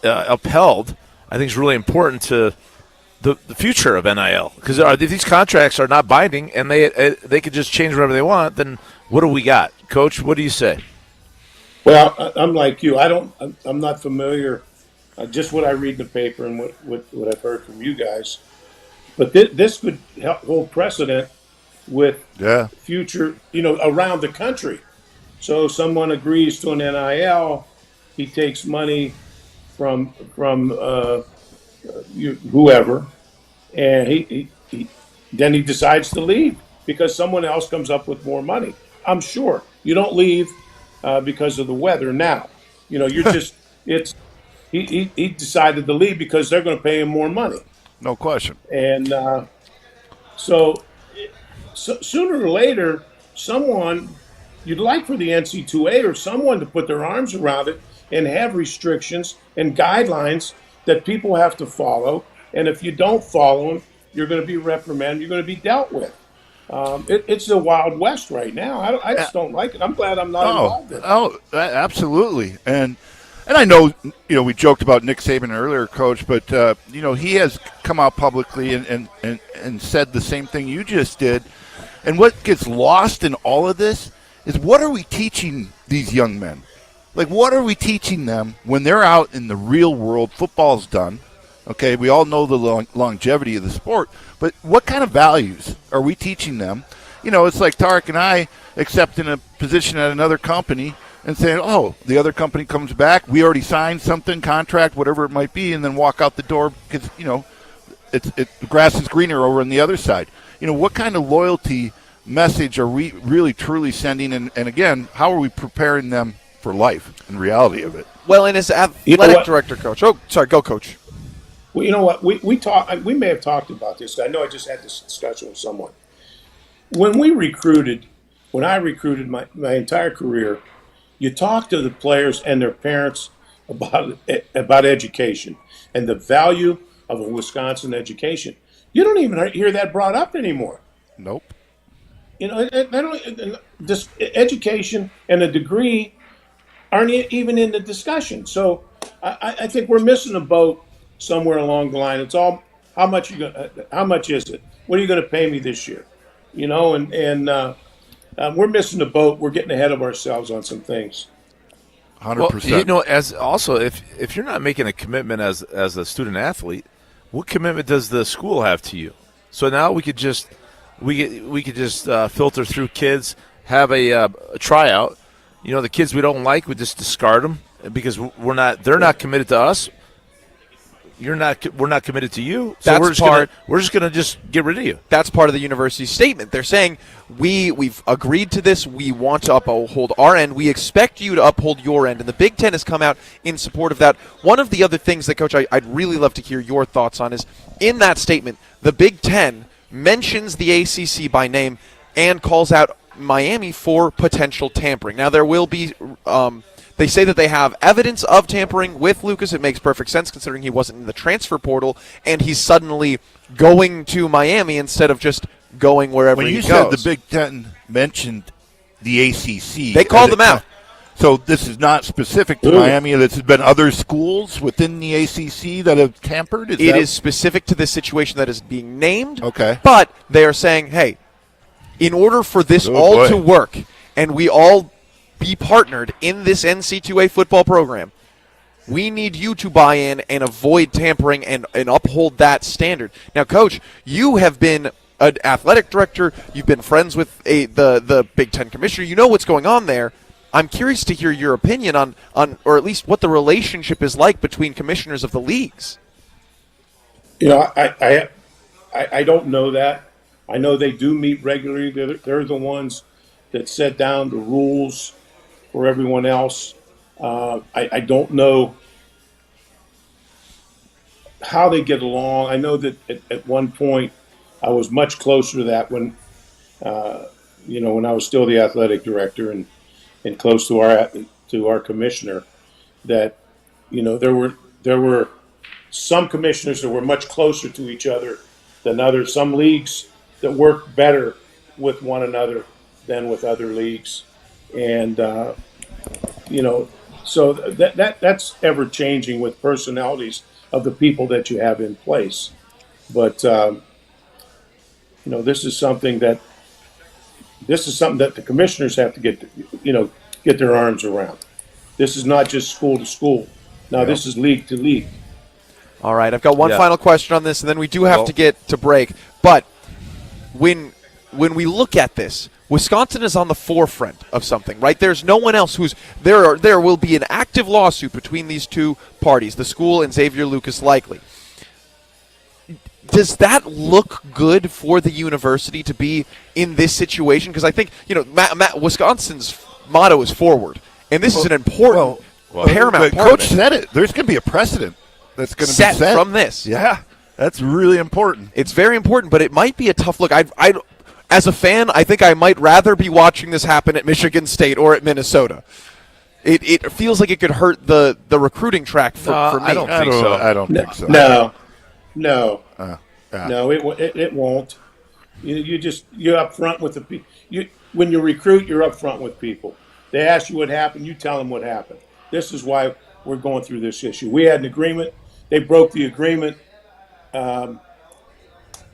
upheld, I think is really important to the future of NIL. Because if these contracts are not binding and they could just change whatever they want, then what do we got? Coach, what do you say? Well, I'm like you. I'm not familiar. Just what I read in the paper and what I've heard from you guys. But this could hold precedent with future, around the country. So someone agrees to an NIL, he takes money from whoever, and he then he decides to leave because someone else comes up with more money. I'm sure you don't leave because of the weather. Now, you're just he decided to leave because they're going to pay him more money. No question. And so sooner or later, someone. You'd like for the NC2A or someone to put their arms around it and have restrictions and guidelines that people have to follow. And if you don't follow them, you're going to be reprimanded. You're going to be dealt with. It's the Wild West right now. I just don't like it. I'm glad I'm not involved in it. Oh, absolutely. And I know, we joked about Nick Saban earlier, Coach, but, he has come out publicly and said the same thing you just did. And what gets lost in all of this is what are we teaching these young men? What are we teaching them when they're out in the real world? Football's done. Okay, we all know the longevity of the sport, but what kind of values are we teaching them? It's like Tarek and I accepting a position at another company and saying, oh, the other company comes back, we already signed something, contract, whatever it might be, and then walk out the door because, the grass is greener over on the other side. What kind of loyalty message are we really truly sending, and again, how are we preparing them for life and reality of it? Well, and as athletic director, Coach. Oh, sorry, go, Coach. Well, you know what? We may have talked about this. I know I just had this discussion with someone. When I recruited my entire career, you talk to the players and their parents about education and the value of a Wisconsin education. You don't even hear that brought up anymore. Nope. This education and a degree aren't even in the discussion. So I think we're missing a boat somewhere along the line. It's all how much is it? What are you going to pay me this year? We're missing the boat. We're getting ahead of ourselves on some things. 100%. Well, as also if you're not making a commitment as a student athlete, what commitment does the school have to you? So now we could just filter through kids, have a tryout. The kids we don't like, we just discard them because they're not committed to us. we're not committed to you. So That's we're just gonna get rid of you. That's part of the university's statement. They're saying we've agreed to this. We want to uphold our end. We expect you to uphold your end. And the Big Ten has come out in support of that. One of the other things that, Coach, I'd really love to hear your thoughts on is in that statement, the Big Ten mentions the ACC by name and calls out Miami for potential tampering. Now, there will be they say that they have evidence of tampering with Lucas. It makes perfect sense considering he wasn't in the transfer portal and he's suddenly going to Miami instead of just going wherever he goes. When you said the Big Ten mentioned the ACC, they called them out. So this is not specific to Miami. This has been other schools within the ACC that have tampered? It is specific to this situation that is being named. Okay. But they are saying, hey, in order for this to work and we all be partnered in this NC2A football program, we need you to buy in and avoid tampering and uphold that standard. Now, Coach, you have been an athletic director. You've been friends with the Big Ten commissioner. You know what's going on there. I'm curious to hear your opinion on or at least what the relationship is like between commissioners of the leagues. You know, I don't know that. I know they do meet regularly. They're the ones that set down the rules for everyone else. I don't know how they get along. I know that at one point I was much closer to that when I was still the athletic director and close to our commissioner. That there were some commissioners that were much closer to each other than others. Some leagues that work better with one another than with other leagues, and so that's ever changing with personalities of the people that you have in place. But this is something that the commissioners have to get their arms around. This is not just school to school. Now this is league to league. All right, I've got one final question on this, and then we do have to get to break. But when we look at this, Wisconsin is on the forefront of something, right? There's no one else there will be an active lawsuit between these two parties, the school and Xavier Lucas likely. Does that look good for the university to be in this situation? Because I think, Wisconsin's motto is forward, and this is an important paramount part Coach of it. said it. There's going to be a precedent that's going to be set from this. Yeah, that's really important. It's very important, but it might be a tough look. As a fan, I think I might rather be watching this happen at Michigan State or at Minnesota. It feels like it could hurt the recruiting track for me. I don't think so. I don't think so. No, it won't. You're up front with the people. When you recruit, you're up front with people. They ask you what happened, you tell them what happened. This is why we're going through this issue. We had an agreement. They broke the agreement. We're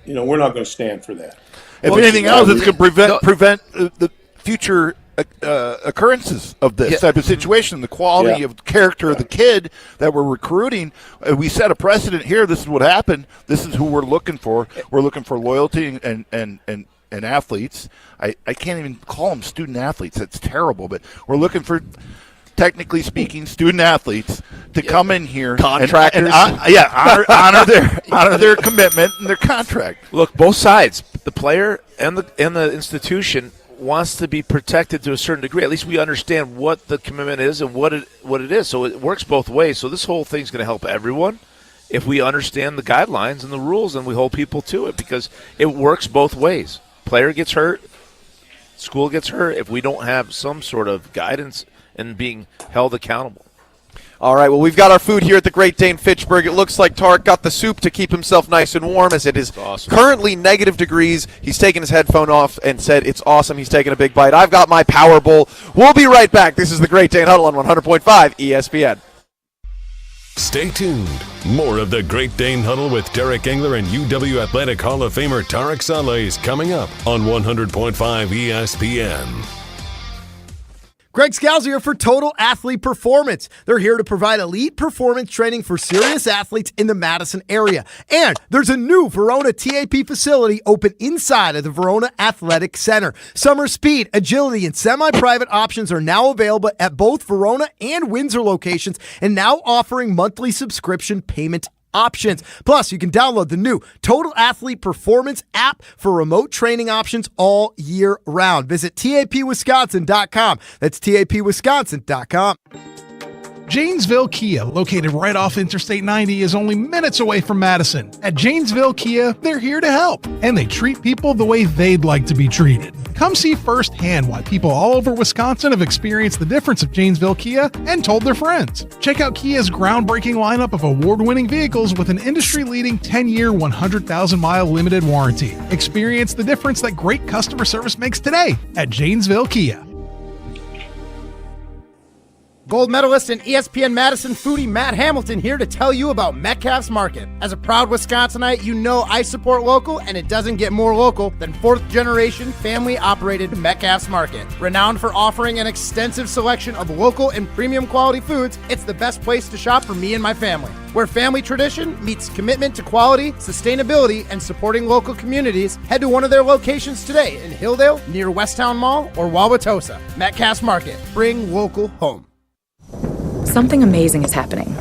not going to stand for that. If anything else, it's going to prevent the future occurrences of this type of situation. The quality of character of the kid that we're recruiting. We set a precedent here. This is what happened. This is who we're looking for. We're looking for loyalty and athletes. I can't even call them student athletes. That's terrible. But we're looking for, technically speaking, student athletes to come in here, contractors, honor their commitment and their contract. Look, both sides, the player and the institution wants to be protected to a certain degree. At least we understand what the commitment is and what it is. So it works both ways. So this whole thing's going to help everyone if we understand the guidelines and the rules and we hold people to it, because it works both ways. Player gets hurt, school gets hurt if we don't have some sort of guidance and being held accountable. All right, well, we've got our food here at the Great Dane Fitchburg. It looks like Tarek got the soup to keep himself nice and warm, as it is currently negative degrees. He's taken his headphone off and said it's awesome. He's taking a big bite. I've got my Power Bowl. We'll be right back. This is the Great Dane Huddle on 100.5 ESPN. Stay tuned. More of the Great Dane Huddle with Derek Engler and UW Athletic Hall of Famer Tarek Saleh is coming up on 100.5 ESPN. Greg Scalzi here for Total Athlete Performance. They're here to provide elite performance training for serious athletes in the Madison area. And there's a new Verona TAP facility open inside of the Verona Athletic Center. Summer speed, agility, and semi-private options are now available at both Verona and Windsor locations, and now offering monthly subscription payment options. Plus, you can download the new Total Athlete Performance app for remote training options all year round. Visit tapwisconsin.com. That's tapwisconsin.com. Janesville Kia, located right off Interstate 90, is only minutes away from Madison. At Janesville Kia, they're here to help, and they treat people the way they'd like to be treated. Come see firsthand why people all over Wisconsin have experienced the difference of Janesville Kia and told their friends. Check out Kia's groundbreaking lineup of award-winning vehicles with an industry-leading 10-year, 100,000-mile limited warranty. Experience the difference that great customer service makes today at Janesville Kia. Gold medalist and ESPN Madison foodie Matt Hamilton here to tell you about Metcalf's Market. As a proud Wisconsinite, you know I support local, and it doesn't get more local than fourth-generation, family-operated Metcalf's Market. Renowned for offering an extensive selection of local and premium quality foods, it's the best place to shop for me and my family. Where family tradition meets commitment to quality, sustainability, and supporting local communities, head to one of their locations today in Hilldale, near Westtown Mall, or Wauwatosa. Metcalf's Market. Bring local home. Something amazing is happening.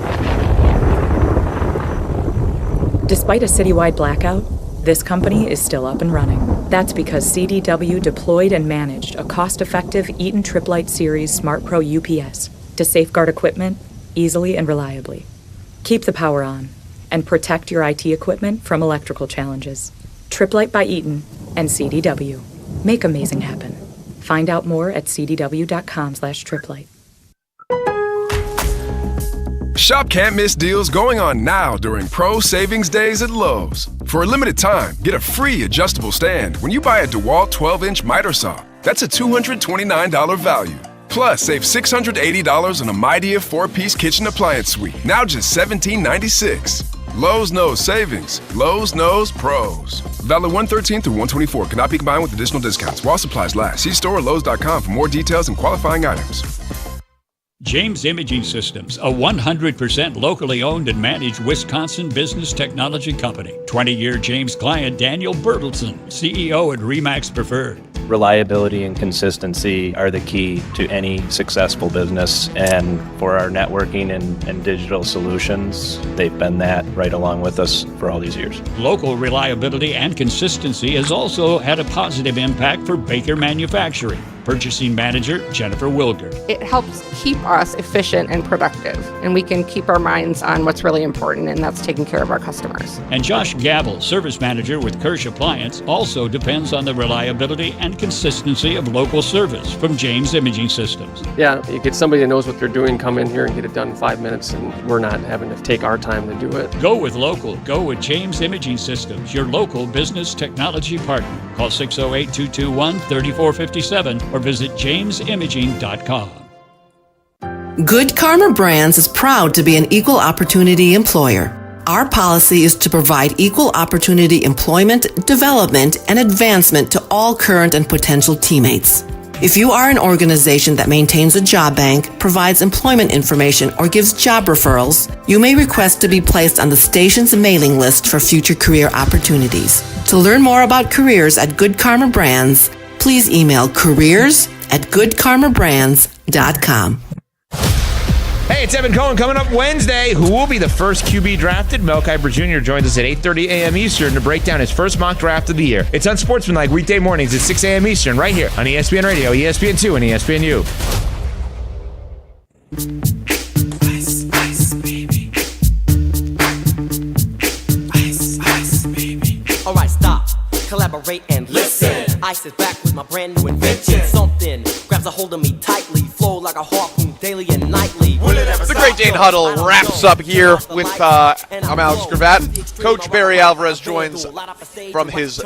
Despite a citywide blackout, this company is still up and running. That's because CDW deployed and managed a cost-effective Eaton Triplite Series Smart Pro UPS to safeguard equipment easily and reliably. Keep the power on and protect your IT equipment from electrical challenges. Triplite by Eaton and CDW. Make amazing happen. Find out more at cdw.com/triplite. Shop can't miss deals going on now during Pro Savings Days at Lowe's. For a limited time, get a free adjustable stand when you buy a DeWalt 12-inch miter saw. That's a $229 value. Plus, save $680 on a Midea 4-piece kitchen appliance suite. Now just $17.96. Lowe's knows savings. Lowe's knows pros. Valid 1/13 through 1/24. Cannot be combined with additional discounts while supplies last. See store or Lowes.com for more details and qualifying items. James Imaging Systems, a 100% locally owned and managed Wisconsin business technology company. 20-year James client Daniel Bertelson, CEO at Remax Preferred. Reliability and consistency are the key to any successful business, and for our networking and digital solutions, they've been that right along with us for all these years. Local reliability and consistency has also had a positive impact for Baker Manufacturing. Purchasing Manager Jennifer Wilger. It helps keep us efficient and productive, and we can keep our minds on what's really important, and that's taking care of our customers. And Josh Gabel, Service Manager with Kirsch Appliance, also depends on the reliability and consistency of local service from James Imaging Systems. Yeah, you get somebody that knows what they're doing, come in here and get it done in 5 minutes, and we're not having to take our time to do it. Go with local. Go with James Imaging Systems, your local business technology partner. Call 608-221-3457 or visit jamesimaging.com. Good Karma Brands is proud to be an equal opportunity employer. Our policy is to provide equal opportunity employment, development, and advancement to all current and potential teammates. If you are an organization that maintains a job bank, provides employment information, or gives job referrals, you may request to be placed on the station's mailing list for future career opportunities. To learn more about careers at Good Karma Brands, please email careers@goodkarmabrands.com. Hey, it's Evan Cohen coming up Wednesday. Who will be the first QB drafted? Mel Kiper Jr. joins us at 8:30 a.m. Eastern to break down his first mock draft of the year. It's Unsportsmanlike weekday mornings at 6 a.m. Eastern right here on ESPN Radio, ESPN2, and ESPNU. Ice, ice, baby. Ice, ice, baby. All right, stop, collaborate, and listen. Ice is back with my brand new invention. Something grabs a hold of me tightly, flow like a harpoon daily and nightly. The Great Dane Huddle wraps up here with, I'm Alex Gravatt. Coach Barry Alvarez joins from his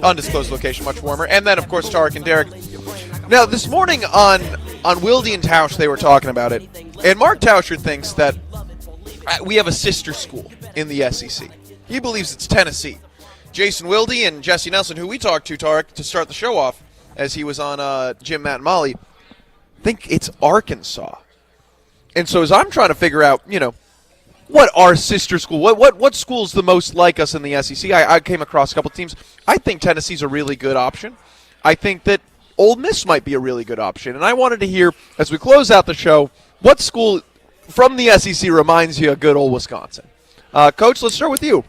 undisclosed location, much warmer. And then, of course, Tarek and Derek. Now, this morning on Wilde and Tausch, they were talking about it. And Mark Tauscher thinks that we have a sister school in the SEC. He believes it's Tennessee. Jason Wilde and Jesse Nelson, who we talked to, Tarek, to start the show off, as he was on Jim, Matt, and Molly, think it's Arkansas. And so as I'm trying to figure out, what our sister school, what school's the most like us in the SEC, I came across a couple teams. I think Tennessee's a really good option. I think that Ole Miss might be a really good option. And I wanted to hear, as we close out the show, what school from the SEC reminds you of good old Wisconsin? Coach, let's start with you.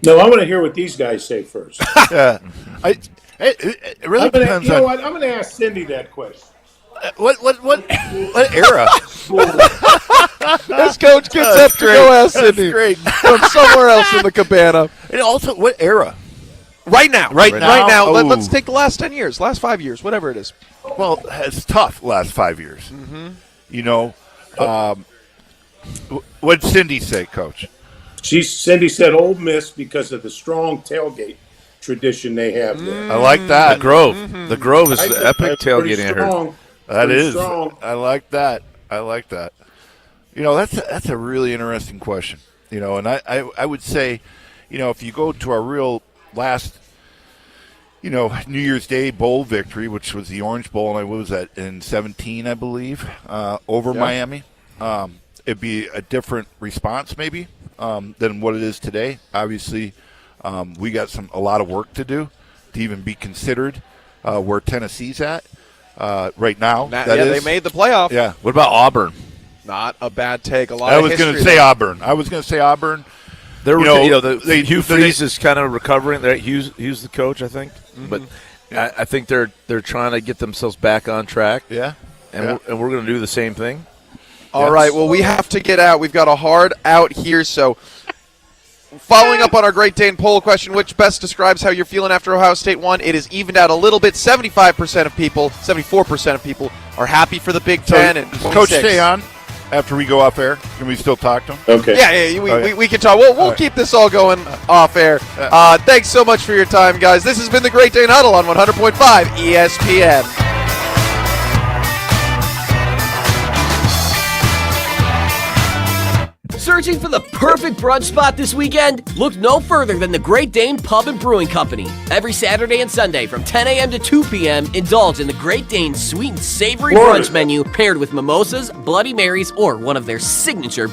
No, I want to hear what these guys say first. Yeah, it really depends on. I'm going to ask Cindy that question. What era? This coach gets up to go ask Cindy from somewhere else in the cabana. And also, what era? Right now. Right now. Oh. Let's take the last 10 years, last 5 years, whatever it is. Well, it's tough last 5 years. Mm-hmm. You know, what did Cindy say, Coach? Cindy said Ole Miss because of the strong tailgate tradition they have there. I like that. The Grove. The Grove is the epic tailgating here. That is. Strong. I like that. You know, that's a really interesting question. You know, and I would say, you know, if you go to our real last, you know, New Year's Day bowl victory, which was the Orange Bowl, and what was that, in 17, I believe, over Miami, it'd be a different response maybe than what it is today. Obviously, we got a lot of work to do to even be considered where Tennessee's at right now. They made the playoff. Yeah. What about Auburn? Not a bad take. I was going to say Auburn. They're, Hugh Freeze is kind of recovering. Hugh's the coach, I think. Mm-hmm. But I think they're trying to get themselves back on track. Yeah. And we're going to do the same thing. All right. Well, we have to get out. We've got a hard out here. So, following up on our Great Dane poll question, which best describes how you're feeling after Ohio State won? It is evened out a little bit. 74% of people are happy for the Big Ten. And Coach, stay on. After we go off air, can we still talk to him? Okay. Yeah, we can talk. We'll keep this all going off air. Thanks so much for your time, guys. This has been the Great Dane Huddle on 100.5 ESPN. Searching for the perfect brunch spot this weekend? Look no further than the Great Dane Pub and Brewing Company. Every Saturday and Sunday from 10 a.m. to 2 p.m., indulge in the Great Dane sweet and savory brunch menu paired with mimosas, Bloody Marys, or one of their signature